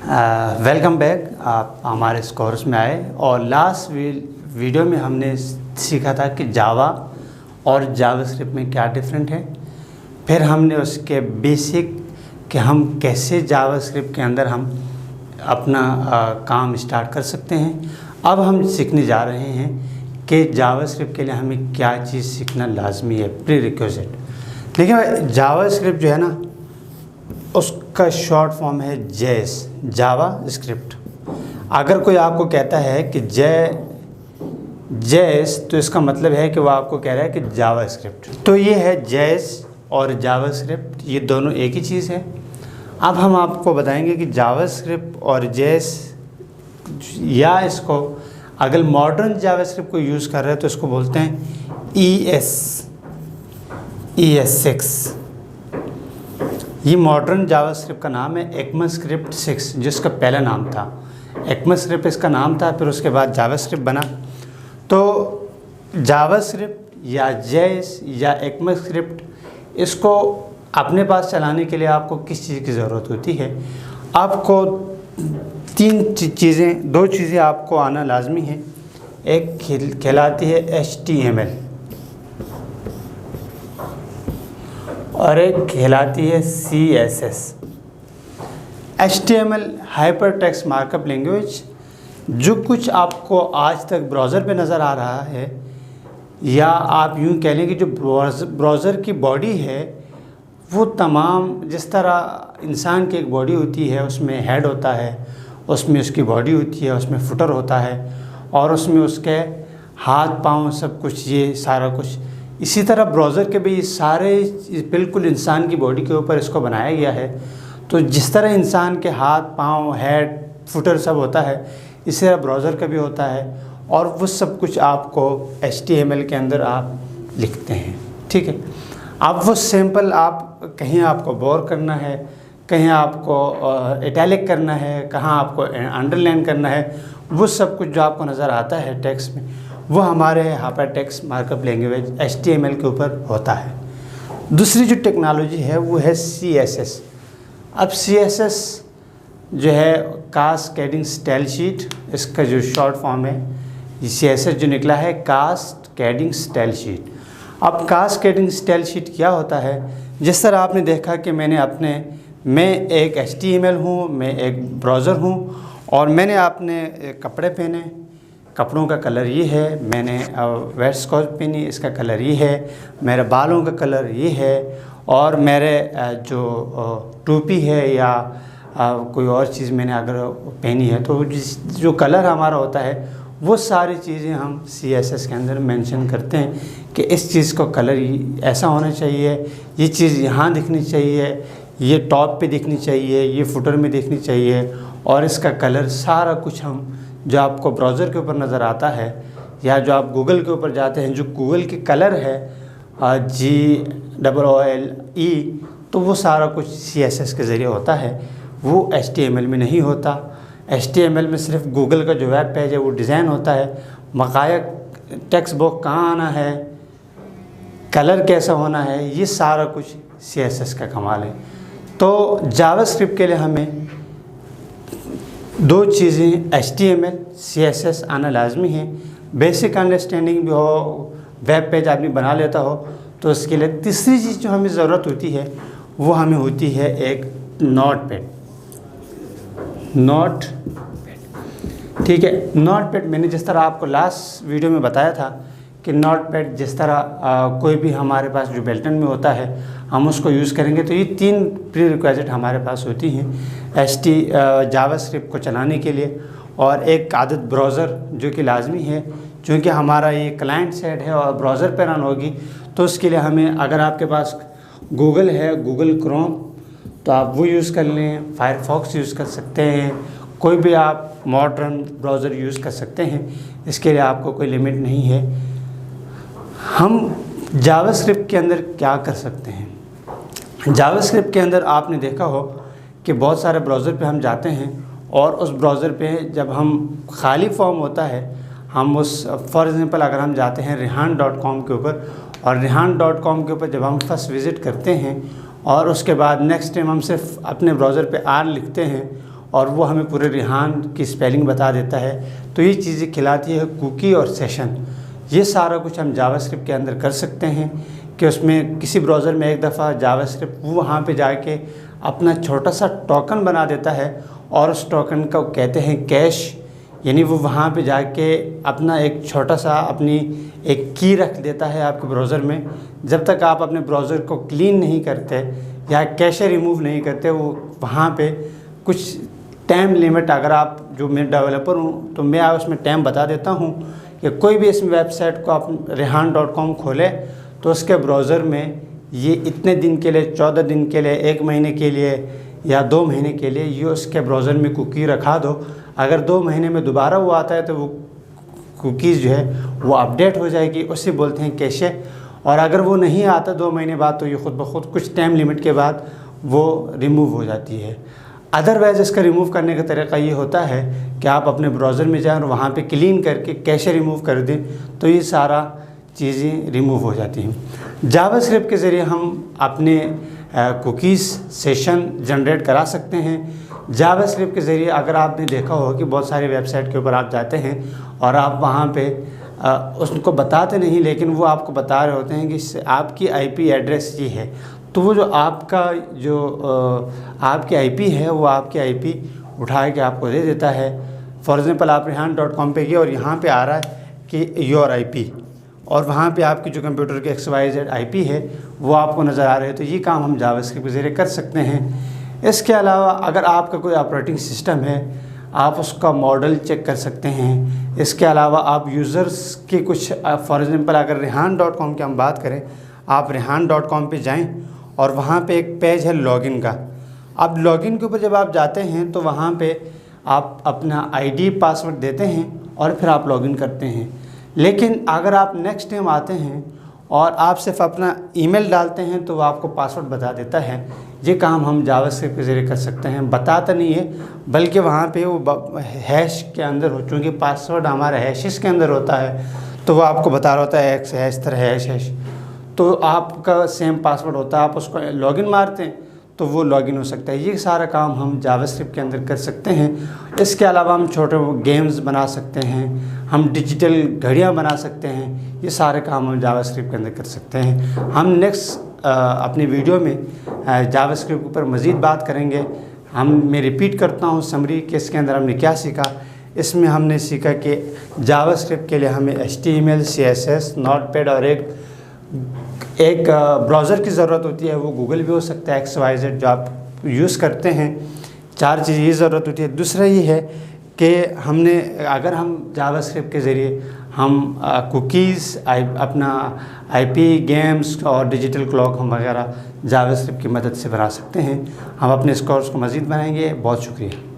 Welcome back. आप हमारे इस कोर्स में आए और लास्ट वीडियो में हमने सीखा था कि जावा और जावास्क्रिप्ट में क्या डिफरेंट है। फिर हमने उसके बेसिक कि हम कैसे जावास्क्रिप्ट के अंदर हम अपना काम स्टार्ट कर सकते हैं। अब हम सीखने जा रहे हैं कि जावास्क्रिप्ट के लिए हमें क्या चीज़ सीखना लाजमी है, प्री रिक्विजिट। देखिए जावास्क्रिप्ट जो है ना, उसका शॉर्ट फॉर्म है जेएस, जावा स्क्रिप्ट। अगर कोई आपको कहता है कि जेएस, तो इसका मतलब है कि वो आपको कह रहा है कि जावा स्क्रिप्ट। तो ये है जेएस और जावास्क्रिप्ट, ये दोनों एक ही चीज़ है। अब हम आपको बताएंगे कि जावास्क्रिप्ट और जेएस, या इसको अगर मॉडर्न जावास्क्रिप्ट को यूज़ कर रहे हैं तो इसको बोलते हैं ES6। ये मॉडर्न जावास्क्रिप्ट का नाम है ECMAScript 6, जिसका पहला नाम था। ECMAScript इसका नाम था, फिर उसके बाद जावास्क्रिप्ट बना। तो जावास्क्रिप्ट या जेएस या ECMAScript, इसको अपने पास चलाने के लिए आपको किस चीज़ की ज़रूरत होती है? आपको दो चीज़ें आपको आना लाजमी है। एक कहलाती है HTML और एक कहलाती है CSS। HTML hyper text markup language, जो कुछ आपको आज तक ब्राउज़र पे नज़र आ रहा है, या आप यूँ कह लें कि जो ब्राउज़र की बॉडी है वो तमाम, जिस तरह इंसान की एक बॉडी होती है, उसमें हेड होता है, उसमें उसकी बॉडी होती है, उसमें फुटर होता है और उसमें उसके हाथ पाँव सब कुछ, ये सारा कुछ। इसी तरह ब्राउज़र के भी सारे बिल्कुल इंसान की बॉडी के ऊपर इसको बनाया गया है। तो जिस तरह इंसान के हाथ पाँव हेड फुटर सब होता है, इसी तरह ब्राउज़र का भी होता है और वो सब कुछ आपको HTML के अंदर आप लिखते हैं, ठीक है। अब वो सिंपल, आप कहीं आपको बोर करना है, कहीं आपको इटैलिक करना है, कहाँ आपको अंडरलाइन करना है, वो सब कुछ जो आपको नज़र आता है टेक्स्ट में, वो हमारे hyper text markup language HTML के ऊपर होता है। दूसरी जो टेक्नोलॉजी है वो है CSS। अब CSS जो है कास्केडिंग स्टाइल शीट, इसका जो शॉर्ट फॉर्म है, CSS जो निकला है कास्केडिंग स्टाइल शीट। अब कास्केडिंग स्टाइल शीट क्या होता है? जिस तरह आपने देखा कि मैं एक HTML हूँ, मैं एक ब्राउज़र हूँ और मैंने आपने कपड़े पहने, कपड़ों का कलर ये है, मैंने वेस्ट कोट पहनी, इसका कलर ये है, मेरे बालों का कलर ये है, और मेरे जो टोपी है या कोई और चीज़ मैंने अगर पहनी है, तो जो कलर हमारा होता है वो सारी चीज़ें हम CSS के अंदर मेंशन करते हैं कि इस चीज़ को कलर ऐसा होना चाहिए, ये चीज़ यहाँ दिखनी चाहिए, ये टॉप पे दिखनी चाहिए, ये फुटर में दिखनी चाहिए, और इसका कलर सारा कुछ हम जो आपको ब्राउज़र के ऊपर नज़र आता है या जो आप गूगल के ऊपर जाते हैं, जो गूगल के कलर है GOOGLE, तो वो सारा कुछ CSS के ज़रिए होता है, वो HTML में नहीं होता। HTML में सिर्फ गूगल का जो वेब पेज है वो डिज़ाइन होता है, बकाया टेक्स्ट बॉक्स कहाँ आना है, कलर कैसा होना है, ये सारा कुछ CSS का कमाल है। तो जावास्क्रिप्ट के लिए हमें दो चीज़ें HTML CSS आना लाजमी है। बेसिक अंडरस्टैंडिंग भी हो, वेब पेज आदमी बना लेता हो, तो उसके लिए तीसरी चीज़ जो हमें ज़रूरत होती है वो हमें होती है एक नोटपैड, ठीक है। नोटपैड मैंने जिस तरह आपको लास्ट वीडियो में बताया था कि नोटपैड जिस तरह कोई भी हमारे पास जो बेल्टन में होता है हम उसको यूज़ करेंगे, तो ये 3 प्री रिक्विजिट हमारे पास होती हैं जावास्क्रिप्ट को चलाने के लिए, और एक आदत ब्राउज़र जो कि लाजमी है, क्योंकि हमारा ये क्लाइंट साइड है और ब्राउज़र पर रन होगी। तो उसके लिए हमें, अगर आपके पास गूगल है, गूगल क्रोम, तो आप वो यूज़ कर लें, फायरफॉक्स यूज़ कर सकते हैं, कोई भी आप मॉडर्न ब्राउज़र यूज़ कर सकते हैं, इसके लिए आपको कोई लिमिट नहीं है। हम जावास्क्रिप्ट के अंदर क्या कर सकते हैं? जावास्क्रिप्ट के अंदर आपने देखा हो कि बहुत सारे ब्राउज़र पे हम जाते हैं और उस ब्राउज़र पे जब हम खाली फॉर्म होता है, हम उस फॉर एग्ज़ाम्पल अगर हम जाते हैं rehan.com के ऊपर, और rehan.com के ऊपर जब हम फर्स्ट विज़िट करते हैं और उसके बाद नेक्स्ट टाइम हम सिर्फ अपने ब्राउज़र पे R लिखते हैं और वो हमें पूरे रिहान की स्पेलिंग बता देता है। तो ये चीज़ें खिलाती है कुकी और सेशन। ये सारा कुछ हम जावास्क्रिप्ट के अंदर कर सकते हैं कि उसमें किसी ब्राउज़र में एक दफ़ा जावास्क्रिप्ट वो वहाँ पे जाके अपना छोटा सा टोकन बना देता है और उस टोकन को कहते हैं कैश, यानी वो वहाँ पे जाके अपना एक छोटा सा अपनी एक की रख देता है आपके ब्राउज़र में। जब तक आप अपने ब्राउज़र को क्लीन नहीं करते या कैशे रिमूव नहीं करते, वो वहाँ पे कुछ टाइम लिमिट, अगर आप जो मैं डेवलपर हूँ तो मैं उसमें टाइम बता देता हूँ कि कोई भी इस वेबसाइट को आप rehan.com खोले तो उसके ब्राउज़र में ये इतने दिन के लिए, 14 दिन के लिए, 1 महीने के लिए या 2 महीने के लिए ये उसके ब्राउज़र में कुकी रखा दो। अगर 2 महीने में दोबारा वो आता है तो वो कुकीज़ जो है वो अपडेट हो जाएगी, उसे बोलते हैं कैशे। और अगर वो नहीं आता 2 महीने बाद तो ये ख़ुद ब खुद कुछ टाइम लिमिट के बाद वो रिमूव हो जाती है। अदरवाइज़ इसका रिमूव करने का तरीका ये होता है कि आप अपने ब्राउज़र में जाएं और वहाँ पे क्लीन करके कैशे रिमूव कर दें तो ये सारा चीज़ें रिमूव हो जाती हैं। जावास्क्रिप्ट के ज़रिए हम अपने कुकीज़ सेशन जनरेट करा सकते हैं। जावास्क्रिप्ट के ज़रिए अगर आपने देखा हो कि बहुत सारी वेबसाइट के ऊपर आप जाते हैं और आप वहाँ पे उसको बताते नहीं, लेकिन वो आपको बता रहे होते हैं कि आपकी आईपी एड्रेस ये है, तो वो जो आपका आपकी आईपी है वो आपकी आईपी उठा के आपको दे देता है। फॉर एग्ज़ाम्पल आप rehan.com पे गए और यहाँ पे आ रहा है कि योर आईपी, और वहाँ पे आपकी जो कंप्यूटर की XYZ आईपी है वो आपको नज़र आ रहे हैं। तो ये काम हम जावास्क्रिप्ट के ज़रिए कर सकते हैं। इसके अलावा अगर आपका कोई ऑपरेटिंग सिस्टम है आप उसका मॉडल चेक कर सकते हैं। इसके अलावा आप यूज़र्स के कुछ फॉर एग्ज़ाम्पल अगर rehan.com की हम बात करें, आप rehan.com पे जाएं और वहाँ पे एक पेज है लॉगिन का। अब लॉगिन के ऊपर जब आप जाते हैं तो वहाँ पे आप अपना आईडी पासवर्ड देते हैं और फिर आप लॉगिन करते हैं। लेकिन अगर आप नेक्स्ट टाइम आते हैं और आप सिर्फ अपना ईमेल डालते हैं तो वो आपको पासवर्ड बता देता है। ये काम हम जावास्क्रिप्ट के ज़रिए कर सकते हैं। बताता नहीं है बल्कि वहाँ पे वो हैश के अंदर हो, चूँकि पासवर्ड हमारा हैशेस के अंदर होता है तो वो आपको बता रहा होता है एक्स है, इस तरह हैश, तो आपका सेम पासवर्ड होता है, आप उसको लॉगिन मारते हैं तो वो लॉगिन हो सकता है। ये सारा काम हम जावास्क्रिप्ट के अंदर कर सकते हैं। इसके अलावा हम छोटे गेम्स बना सकते हैं, हम डिजिटल घड़ियाँ बना सकते हैं। ये सारे काम हम जावास्क्रिप्ट के अंदर कर सकते हैं। हम नेक्स्ट अपनी वीडियो में जावास्क्रिप्ट के ऊपर मज़ीद बात करेंगे। मैं रिपीट करता हूँ समरी कि इसके अंदर हमने क्या सीखा। इसमें हमने सीखा कि जावास्क्रिप्ट के लिए हमें HTML, CSS, नोटपैड और एक ब्राउज़र की ज़रूरत होती है। वो गूगल भी हो सकता है, XYZ जो आप यूज़ करते हैं। 4 चीज़ ये ज़रूरत होती है। दूसरा ये है कि अगर हम जावास्क्रिप्ट के ज़रिए हम कुकीज़, अपना आईपी, गेम्स और डिजिटल क्लॉक हम वगैरह जावास्क्रिप्ट की मदद से बना सकते हैं। हम अपने इस कोर्स को मज़ीद बनाएंगे। बहुत शुक्रिया।